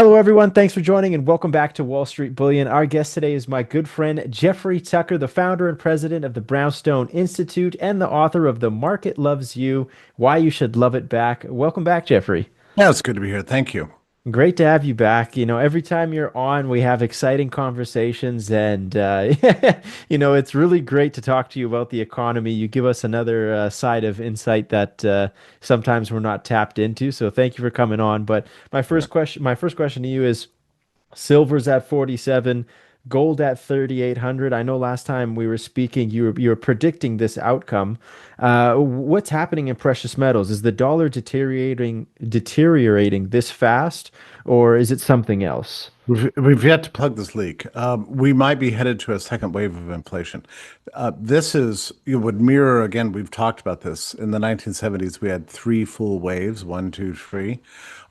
Hello, everyone. Thanks for joining and welcome back to Wall Street Bullion. Our guest today is my good friend Jeffrey Tucker, the founder and president of the Brownstone Institute and the author of The Market Loves You, Why You Should Love It Back. Welcome back, Jeffrey. Yeah, it's good to be here. Thank you. Great to have you back. Every time you're on, we have exciting conversations, and it's really great to talk to you about the economy. You give us another side of insight that sometimes we're not tapped into. So thank you for coming on. But Yeah. my first question to you is: Silver's at 47, gold at 3,800. I know last time we were speaking, you were predicting this outcome. What's happening in precious metals? Is the dollar deteriorating this fast, or is it something else? We've yet to plug this leak. We might be headed to a second wave of inflation. This is, you would mirror again, we've talked about this. In the 1970s, we had three full waves, one, two, three.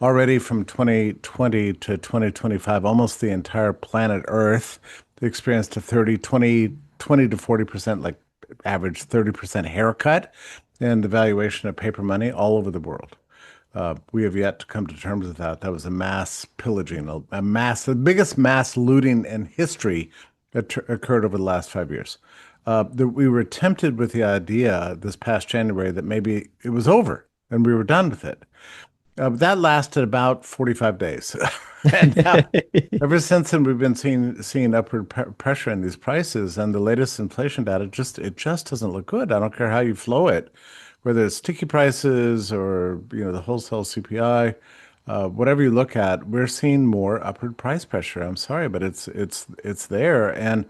Already from 2020 to 2025, almost the entire planet Earth experienced a 20 to 40%, like average 30% haircut in the valuation of paper money all over the world. We have yet to come to terms with that. That was a mass pillaging, the biggest mass looting in history that occurred over the last 5 years. We were tempted with the idea this past January that maybe it was over and we were done with it. That lasted about 45 days. And now, ever since then, we've been seeing upward pressure in these prices, and the latest inflation data just doesn't look good. I don't care how you flow it, whether it's sticky prices or the wholesale CPI, whatever you look at, we're seeing more upward price pressure. I'm sorry, but it's there, and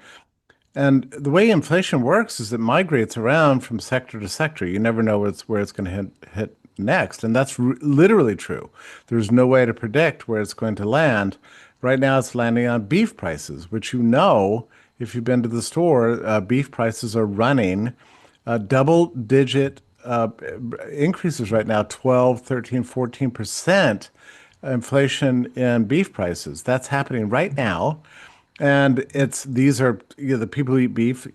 the way inflation works is it migrates around from sector to sector. You never know where it's going to hit next, and that's literally true. There's no way to predict where it's going to land. Right now, it's landing on beef prices, which if you've been to the store, beef prices are running double-digit increases right now, 12, 13, 14% inflation in beef prices. That's happening right now. And these are, the people who eat beef,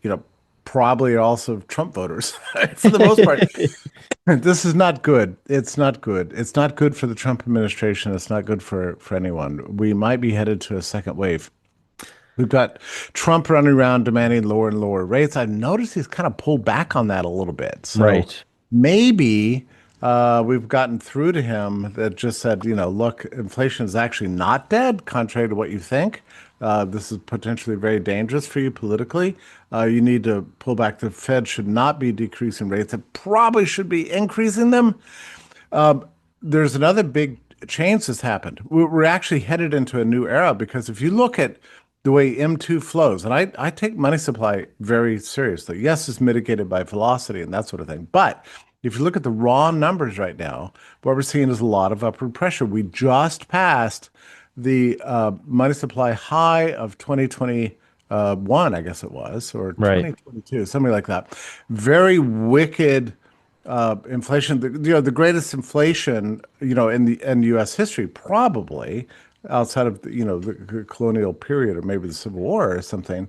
probably are also Trump voters for the most part. This is not good. It's not good. It's not good for the Trump administration. It's not good for anyone. We might be headed to a second wave. We've got Trump running around demanding lower and lower rates. I've noticed he's kind of pulled back on that a little bit. So Right. maybe we've gotten through to him that just said, look, inflation is actually not dead, contrary to what you think. This is potentially very dangerous for you politically. You need to pull back. The Fed should not be decreasing rates. It probably should be increasing them. There's another big change that's happened. We're actually headed into a new era because if you look at the way M2 flows, and I take money supply very seriously. Yes, it's mitigated by velocity and that sort of thing. But if you look at the raw numbers right now, what we're seeing is a lot of upward pressure. We just passed the money supply high of 2021, I guess it was, or Right. 2022, something like that. Very wicked inflation. The greatest inflation, in U.S. history, probably outside of the colonial period or maybe the Civil War or something.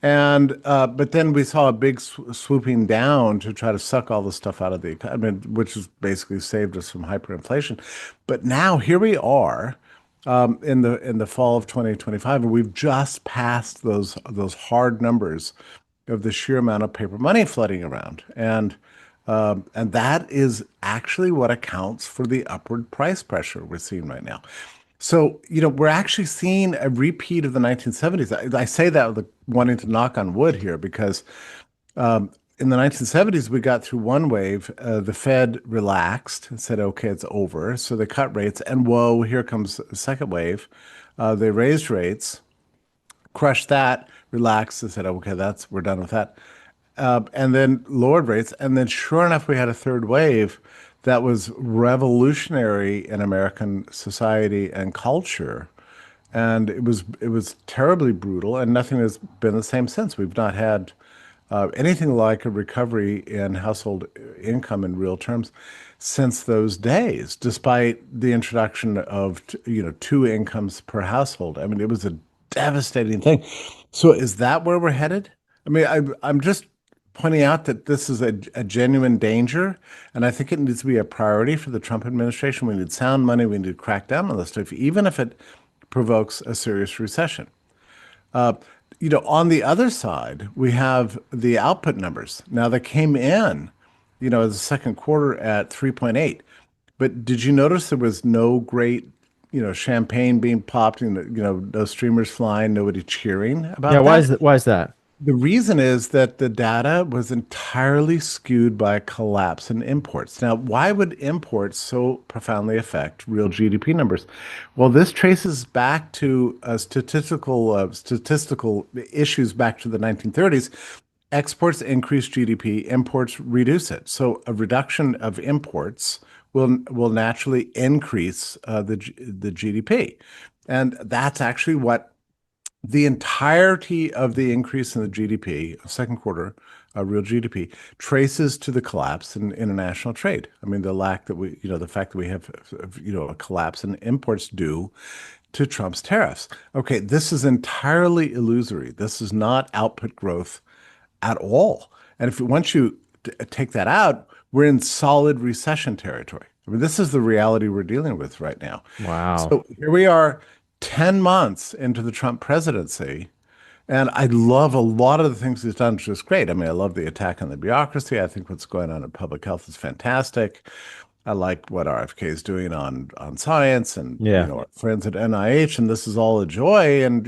And but then we saw a big swooping down to try to suck all the stuff out of the economy, which has basically saved us from hyperinflation. But now here we are in the fall of 2025, and we've just passed those hard numbers of the sheer amount of paper money flooding around, and that is actually what accounts for the upward price pressure we're seeing right now. So, we're actually seeing a repeat of the 1970s. I say that with wanting to knock on wood here because in the 1970s, we got through one wave. The Fed relaxed and said, okay, it's over. So they cut rates, and whoa, here comes a second wave. They raised rates, crushed that, relaxed, and said, okay, we're done with that. And then lowered rates. And then sure enough, we had a third wave that was revolutionary in American society and culture. And it was terribly brutal, and nothing has been the same since. We've not had anything like a recovery in household income in real terms since those days, despite the introduction of two incomes per household. I mean, it was a devastating thing. So is that where we're headed? I mean, I'm just pointing out that this is a genuine danger, and I think it needs to be a priority for the Trump administration. We need sound money. We need to crack down on this stuff, even if it provokes a serious recession. Uh, on the other side, we have the output numbers. Now they came in, the second quarter at 3.8. But did you notice there was no great, champagne being popped and, no streamers flying, nobody cheering Yeah, about that? why is that? The reason is that the data was entirely skewed by a collapse in imports. Now, why would imports so profoundly affect real GDP numbers? Well, this traces back to statistical issues back to the 1930s. Exports increase GDP, imports reduce it. So a reduction of imports will naturally increase the GDP, and that's actually what the entirety of the increase in the GDP, second quarter, real GDP, traces to the collapse in international trade. I mean, the fact that we have, a collapse in imports due to Trump's tariffs. Okay, this is entirely illusory. This is not output growth at all. And if once you take that out, we're in solid recession territory. I mean, this is the reality we're dealing with right now. Wow. So here we are, 10 months into the Trump presidency, and I love a lot of the things he's done, which is great. I mean, I love the attack on the bureaucracy. I think what's going on in public health is fantastic. I like what RFK is doing on science and Yeah. our friends at NIH, and this is all a joy. And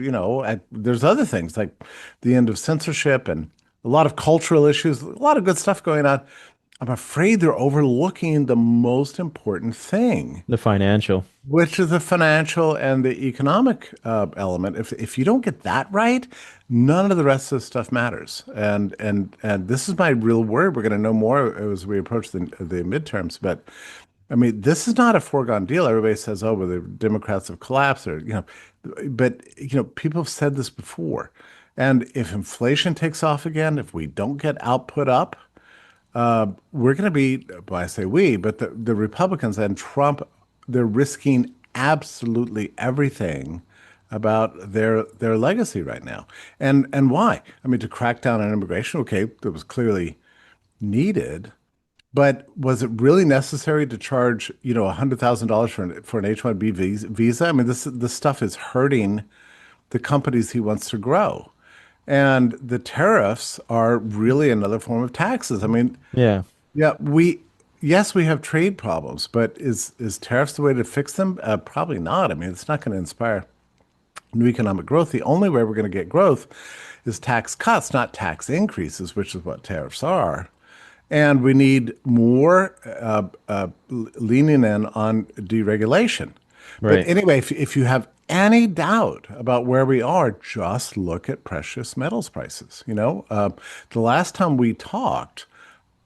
there's other things like the end of censorship and a lot of cultural issues, a lot of good stuff going on. I'm afraid they're overlooking the most important thing, The financial. which is the financial and the economic element. If you don't get that right, none of the rest of the stuff matters. And this is my real worry. We're going to know more as we approach the midterms. But I mean, this is not a foregone deal. Everybody says, "Oh, well, the Democrats have collapsed," but people have said this before. And if inflation takes off again, if we don't get output up, we're going to be, well, I say we, but the Republicans and Trump, they're risking absolutely everything about their legacy right now. And why? I mean, to crack down on immigration, okay, that was clearly needed, but was it really necessary to charge, $100,000 for an H-1B visa? I mean, this stuff is hurting the companies he wants to grow. And the tariffs are really another form of taxes. I mean, Yeah. yeah, yes, we have trade problems, but is tariffs the way to fix them? Probably not. I mean, it's not going to inspire new economic growth. The only way we're going to get growth is tax cuts, not tax increases, which is what tariffs are. And we need more leaning in on deregulation. But Right. anyway, if you have any doubt about where we are, just look at precious metals prices. The last time we talked,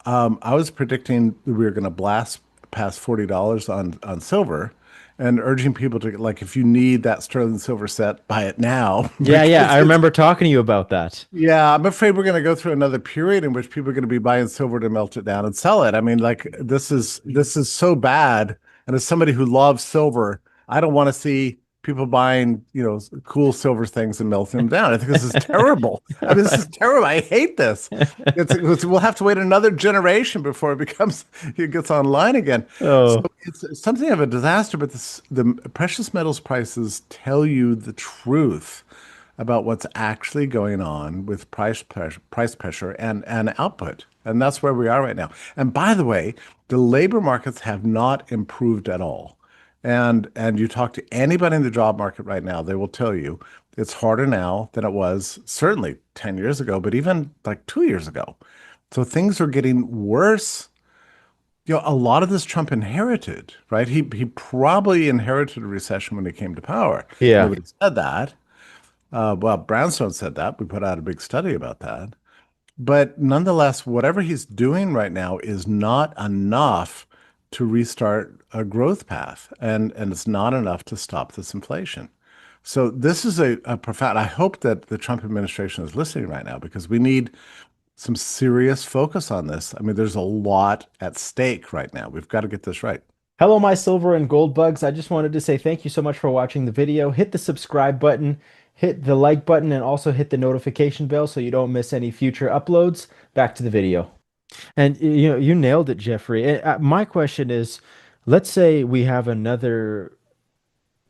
I was predicting that we were going to blast past $40 on silver, and urging people to, like, if you need that sterling silver set, buy it now Yeah, yeah. because I it's remember talking to you about that. yeah, I'm afraid we're going to go through another period in which people are going to be buying silver to melt it down and sell it. I mean, like this is so bad. And as somebody who loves silver, I don't want to see people buying, cool silver things and melting them down. I think this is terrible. I mean, this is terrible. I hate this. We'll have to wait another generation before it gets online again. So Oh, it's something of a disaster, but the precious metals prices tell you the truth about what's actually going on with price pressure and output. And that's where we are right now. And by the way, the labor markets have not improved at all. And you talk to anybody in the job market right now, they will tell you it's harder now than it was certainly 10 years ago, but even like 2 years ago. So things are getting worse. A lot of this Trump inherited, right? He probably inherited a recession when he came to power. yeah. Nobody said that. Well, Brownstone said that. We put out a big study about that. But nonetheless, whatever he's doing right now is not enough to restart a growth path, and it's not enough to stop this inflation. So this is a profound. I hope that the Trump administration is listening right now because we need some serious focus on this. I mean, there's a lot at stake right now. We've got to get this right. Hello, my silver and gold bugs. I just wanted to say thank you so much for watching the video. Hit the subscribe button, hit the like button, and also hit the notification bell so you don't miss any future uploads. Back to the video. And you nailed it, Jeffrey. My question is, let's say we have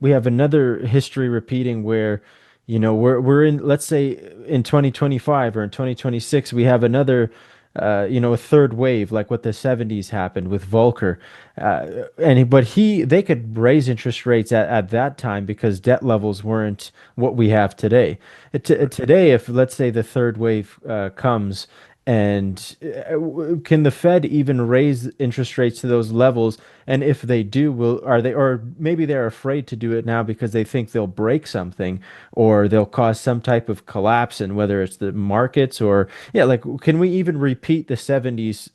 we have another history repeating where, we're in, let's say in 2025 or in 2026, we have another, a third wave, like what the 70s happened with Volcker. They could raise interest rates at that time because debt levels weren't what we have today. Today, if let's say the third wave comes, and can the Fed even raise interest rates to those levels? And if they do, or maybe they're afraid to do it now because they think they'll break something or they'll cause some type of collapse in whether it's the markets or, yeah, like, can we even repeat the 70s,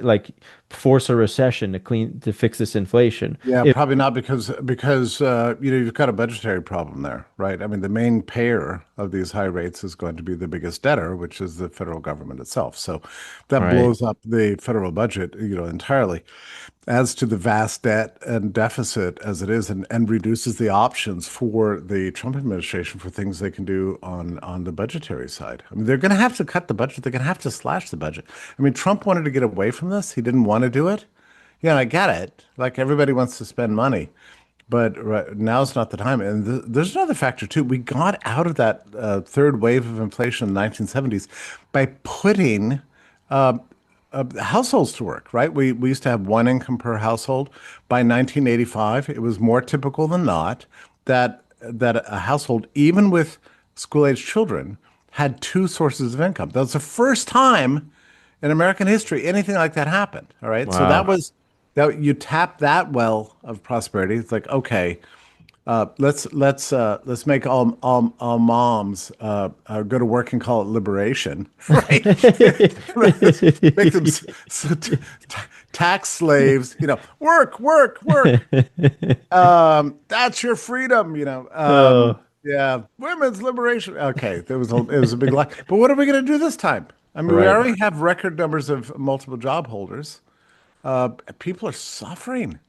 like force a recession to fix this inflation? Yeah, If, probably not because you've got a budgetary problem there, right? I mean, the main payer of these high rates is going to be the biggest debtor, which is the federal government itself. So that right. blows up the federal budget, entirely, adds to the vast debt and deficit as it is, and reduces the options for the Trump administration for things they can do on the budgetary side. I mean, they're going to have to cut the budget. They're going to have to slash the budget. I mean, Trump wanted to get away from this. He didn't want to do it. Yeah, I get it. Like everybody wants to spend money, but now's not the time. And there's another factor too. We got out of that third wave of inflation in the 1970s by putting households to work, right? We used to have one income per household. By 1985, it was more typical than not that a household, even with school-age children, had two sources of income. That was the first time in American history anything like that happened. All right, so that Wow. was that you tap that well of prosperity. It's like, okay, let's make all moms go to work and call it liberation, right? Let's make them tax slaves. Work, work, work. That's your freedom. Oh, Yeah, women's liberation. Okay, it was a big lie. But what are we going to do this time? I mean, we right. already have record numbers of multiple job holders. People are suffering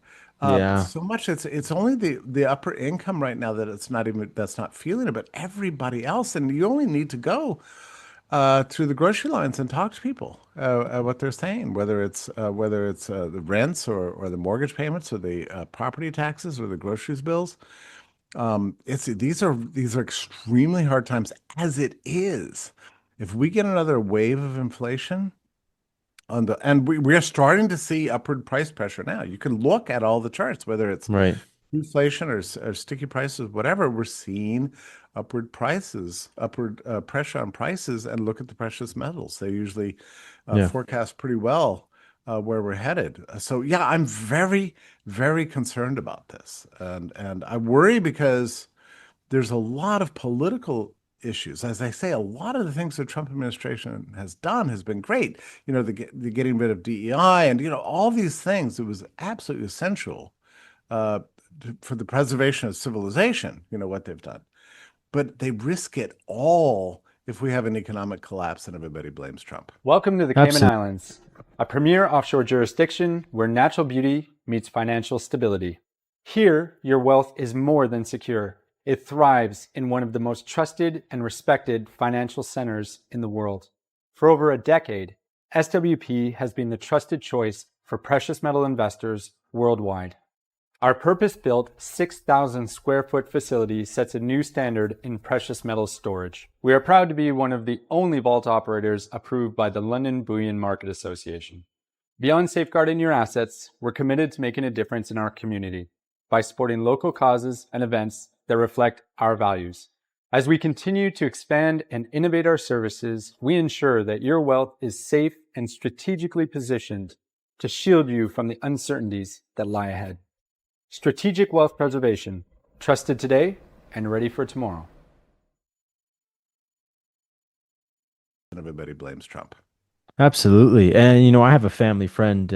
Yeah. so much. It's only the upper income right now that's not feeling it, but everybody else. And you only need to go through the grocery lines and talk to people what they're saying, whether it's the rents or the mortgage payments or the property taxes or the groceries bills. It's these are extremely hard times as it is. If we get another wave of inflation and we are starting to see upward price pressure now. You can look at all the charts, whether it's Right. inflation or sticky prices, whatever, we're seeing upward pressure on prices, and look at the precious metals. They usually Yeah. forecast pretty well where we're headed. So yeah, I'm very, very concerned about this, and I worry because there's a lot of political issues. As I say, a lot of the things the Trump administration has done has been great. The getting rid of DEI and all these things. It was absolutely essential uh, for the preservation of civilization. What they've done, but they risk it all if we have an economic collapse and everybody blames Trump. Welcome to the Cayman Absolutely. Islands, a premier offshore jurisdiction where natural beauty meets financial stability. Here, your wealth is more than secure. It thrives in one of the most trusted and respected financial centers in the world. For over a decade, SWP has been the trusted choice for precious metal investors worldwide. Our purpose-built 6,000 square foot facility sets a new standard in precious metals storage. We are proud to be one of the only vault operators approved by the London Bullion Market Association. Beyond safeguarding your assets, we're committed to making a difference in our community by supporting local causes and events that reflect our values. As we continue to expand and innovate our services, we ensure that your wealth is safe and strategically positioned to shield you from the uncertainties that lie ahead. Strategic wealth preservation, trusted today and ready for tomorrow. And everybody blames Trump. Absolutely. And I have a family friend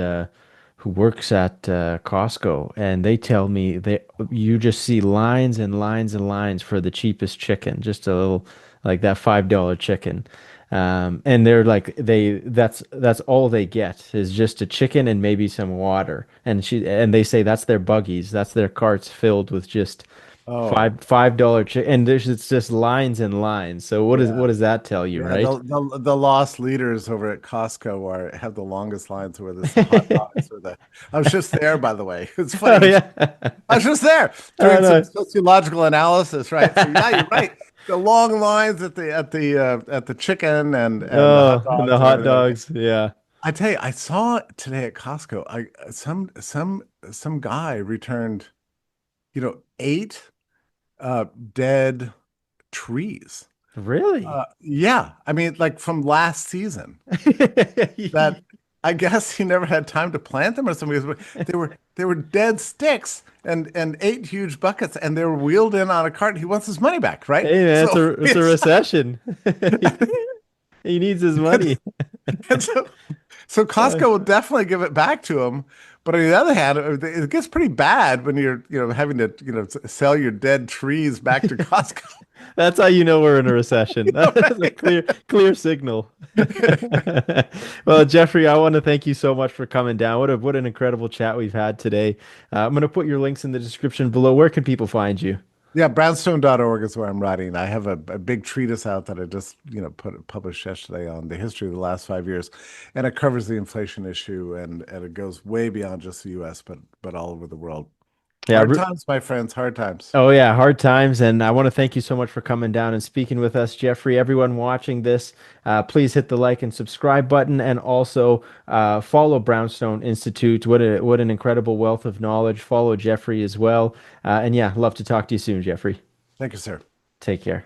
who works at Costco, and they tell me that you just see lines and lines and lines for the cheapest chicken, just a little like that $5 chicken. And they're like that's all they get is just a chicken and maybe some water. And they say that's their buggies, that's their carts filled with just Oh, $5 chick, and there's it's just lines and lines. So yeah. what does that tell you, Yeah, right? the lost leaders over at Costco are have the longest lines where there's the hot dogs or the I was just there, by the way. It's funny Oh you yeah. I was just there Oh doing some no. sociological analysis, right? So yeah, you're right. The long lines at the chicken and the hot Oh, and the dogs and hot everything like that. dogs. Yeah. I tell you, I saw today at Costco, I some guy returned, eight dead trees. Really? Yeah, I mean, like from last season. That I guess he never had time to plant them or something. They were dead sticks and eight huge buckets, and they were wheeled in on a cart. He wants his money back, right? Hey man, So it's a it's recession. He needs his and, money. and so Costco will definitely give it back to him. But on the other hand, it gets pretty bad when you're having to sell your dead trees back to Costco. That's how you know we're in a recession. That's a Right? clear signal. Well, Jeffrey, I want to thank you so much for coming down. What an incredible chat we've had today. I'm going to put your links in the description below. Where can people find you? Yeah, brownstone.org is where I'm writing. I have a big treatise out that I just, published yesterday on the history of the last 5 years, and it covers the inflation issue and it goes way beyond just the U.S. but all over the world. Yeah. Hard times, my friends, hard times. Oh yeah, hard times, and I want to thank you so much for coming down and speaking with us, Jeffrey. Everyone watching this, please hit the like and subscribe button, and also follow Brownstone Institute. What an incredible wealth of knowledge. Follow Jeffrey as well, and yeah, love to talk to you soon, Jeffrey. Thank you, sir. Take care.